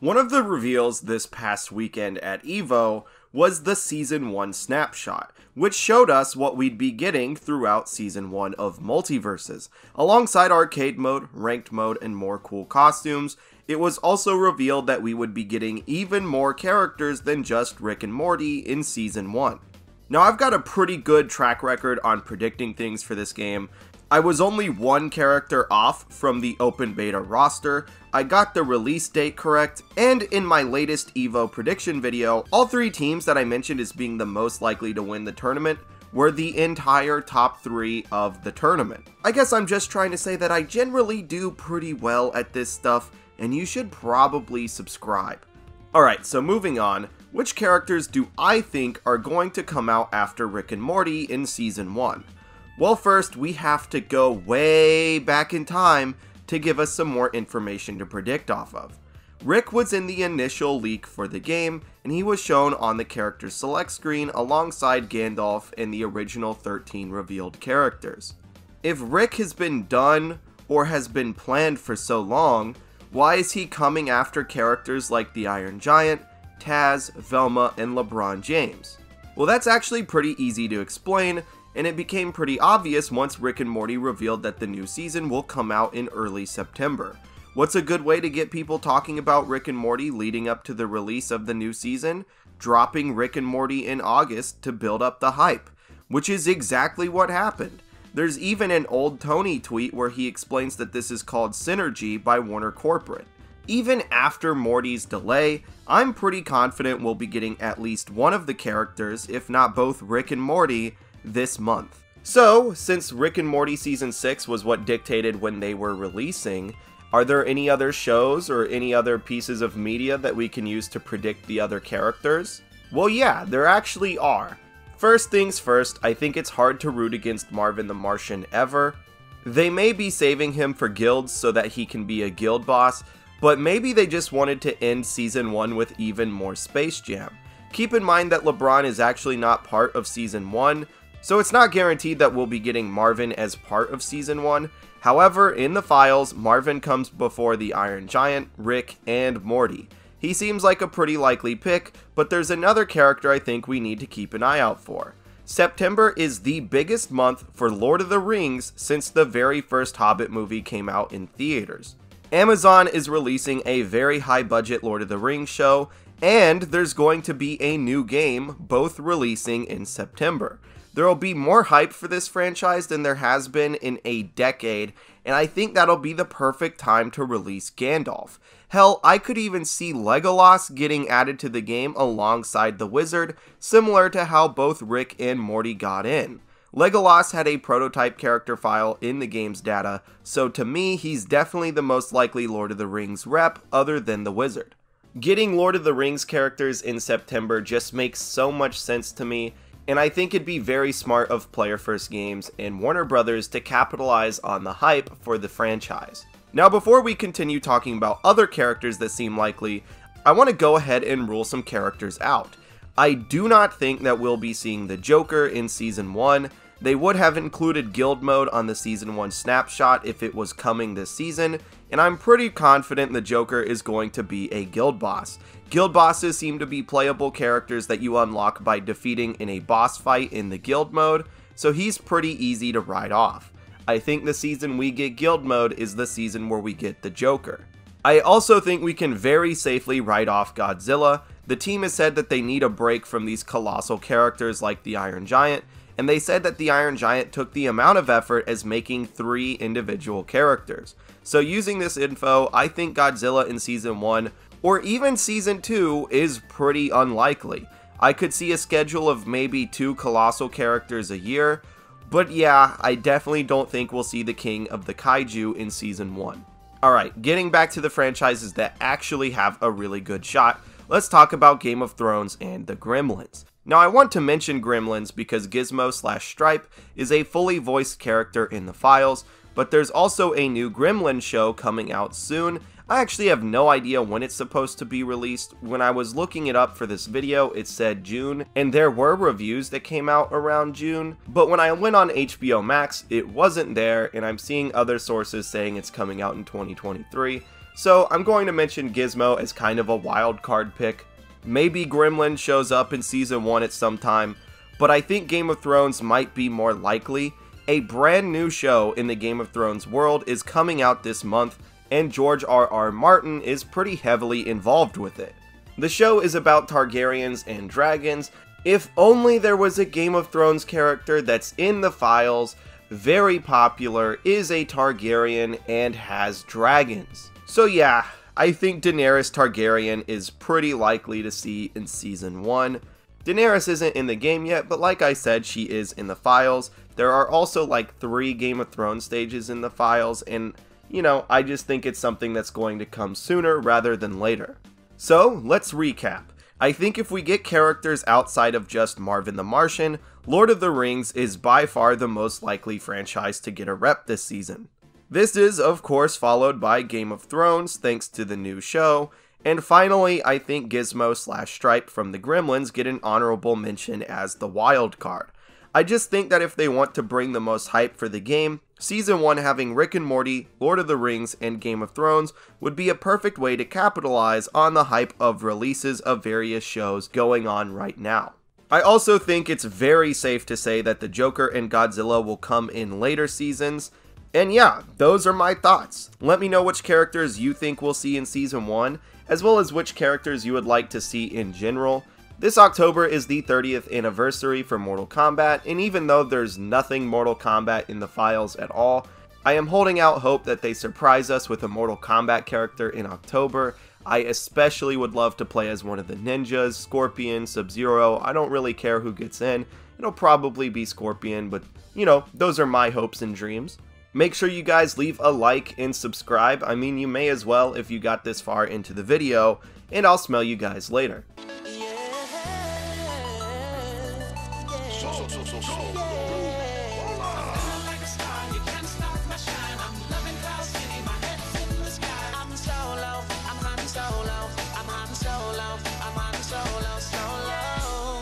One of the reveals this past weekend at EVO was the Season 1 snapshot, which showed us what we'd be getting throughout Season 1 of MultiVersus. Alongside arcade mode, ranked mode, and more cool costumes, it was also revealed that we would be getting even more characters than just Rick and Morty in Season 1. Now, I've got a pretty good track record on predicting things for this game. I was only one character off from the open beta roster, I got the release date correct, and in my latest EVO prediction video, all three teams that I mentioned as being the most likely to win the tournament were the entire top 3 of the tournament. I guess I'm just trying to say that I generally do pretty well at this stuff, and you should probably subscribe. Alright, so moving on, which characters do I think are going to come out after Rick and Morty in Season 1? Well, first, we have to go way back in time to give us some more information to predict off of. Rick was in the initial leak for the game, and he was shown on the character select screen alongside Gandalf and the original 13 revealed characters. If Rick has been done or has been planned for so long, why is he coming after characters like the Iron Giant, Taz, Velma, and LeBron James? Well, that's actually pretty easy to explain, and it became pretty obvious once Rick and Morty revealed that the new season will come out in early September. What's a good way to get people talking about Rick and Morty leading up to the release of the new season? Dropping Rick and Morty in August to build up the hype, which is exactly what happened. There's even an old Tony tweet where he explains that this is called Synergy by Warner Corporate. Even after Morty's delay, I'm pretty confident we'll be getting at least one of the characters, if not both Rick and Morty, this month. So, since Rick and Morty Season 6 was what dictated when they were releasing, are there any other shows or any other pieces of media that we can use to predict the other characters? Well, yeah, there actually are. First things first, I think it's hard to root against Marvin the Martian ever. They may be saving him for guilds so that he can be a guild boss, but maybe they just wanted to end Season 1 with even more Space Jam. Keep in mind that LeBron is actually not part of Season 1, so it's not guaranteed that we'll be getting Marvin as part of Season 1. However, in the files, Marvin comes before the Iron Giant, Rick, and Morty. He seems like a pretty likely pick, but there's another character I think we need to keep an eye out for. September is the biggest month for Lord of the Rings since the very first Hobbit movie came out in theaters. Amazon is releasing a very high-budget Lord of the Rings show, and there's going to be a new game, both releasing in September. There will be more hype for this franchise than there has been in a decade, and I think that'll be the perfect time to release Gandalf. Hell, I could even see Legolas getting added to the game alongside the wizard, similar to how both Rick and Morty got in. Legolas had a prototype character file in the game's data, so to me, he's definitely the most likely Lord of the Rings rep other than the wizard. Getting Lord of the Rings characters in September just makes so much sense to me, and I think it'd be very smart of Player First Games and Warner Brothers to capitalize on the hype for the franchise. Now, before we continue talking about other characters that seem likely, I want to go ahead and rule some characters out. I do not think that we'll be seeing the Joker in Season 1. They would have included guild mode on the Season 1 snapshot if it was coming this season, and I'm pretty confident the Joker is going to be a guild boss. Guild bosses seem to be playable characters that you unlock by defeating in a boss fight in the guild mode, so he's pretty easy to write off. I think the season we get guild mode is the season where we get the Joker. I also think we can very safely write off Godzilla. The team has said that they need a break from these colossal characters like the Iron Giant, and they said that the Iron Giant took the amount of effort as making 3 individual characters. So using this info, I think Godzilla in Season 1 or even Season 2 is pretty unlikely. I could see a schedule of maybe 2 colossal characters a year, but yeah, I definitely don't think we'll see the King of the Kaiju in Season 1. Alright, getting back to the franchises that actually have a really good shot, let's talk about Game of Thrones and the Gremlins. Now, I want to mention Gremlins because Gizmo/Stripe is a fully voiced character in the files, but there's also a new Gremlin show coming out soon. I actually have no idea when it's supposed to be released. When I was looking it up for this video, it said June, and there were reviews that came out around June, but when I went on HBO Max, it wasn't there, and I'm seeing other sources saying it's coming out in 2023. So I'm going to mention Gizmo as kind of a wild card pick. Maybe Gremlin shows up in Season 1 at some time, but I think Game of Thrones might be more likely. A brand new show in the Game of Thrones world is coming out this month, and George R.R. Martin is pretty heavily involved with it. The show is about Targaryens and dragons. If only there was a Game of Thrones character that's in the files, very popular, is a Targaryen, and has dragons. So yeah, I think Daenerys Targaryen is pretty likely to see in Season 1. Daenerys isn't in the game yet, but like I said, she is in the files. There are also like 3 Game of Thrones stages in the files, and you know, I just think it's something that's going to come sooner rather than later. So, let's recap. I think if we get characters outside of just Marvin the Martian, Lord of the Rings is by far the most likely franchise to get a rep this season. This is, of course, followed by Game of Thrones, thanks to the new show, and finally, I think Gizmo/Stripe from the Gremlins get an honorable mention as the wild card. I just think that if they want to bring the most hype for the game, Season 1 having Rick and Morty, Lord of the Rings, and Game of Thrones would be a perfect way to capitalize on the hype of releases of various shows going on right now. I also think it's very safe to say that the Joker and Godzilla will come in later seasons. And yeah, those are my thoughts. Let me know which characters you think we'll see in Season 1, as well as which characters you would like to see in general. This October is the 30th anniversary for Mortal Kombat, and even though there's nothing Mortal Kombat in the files at all, I am holding out hope that they surprise us with a Mortal Kombat character in October. I especially would love to play as one of the ninjas, Scorpion, Sub-Zero. I don't really care who gets in. It'll probably be Scorpion, but you know, those are my hopes and dreams. Make sure you guys leave a like and subscribe. I mean, you may as well if you got this far into the video, and I'll smell you guys later. So.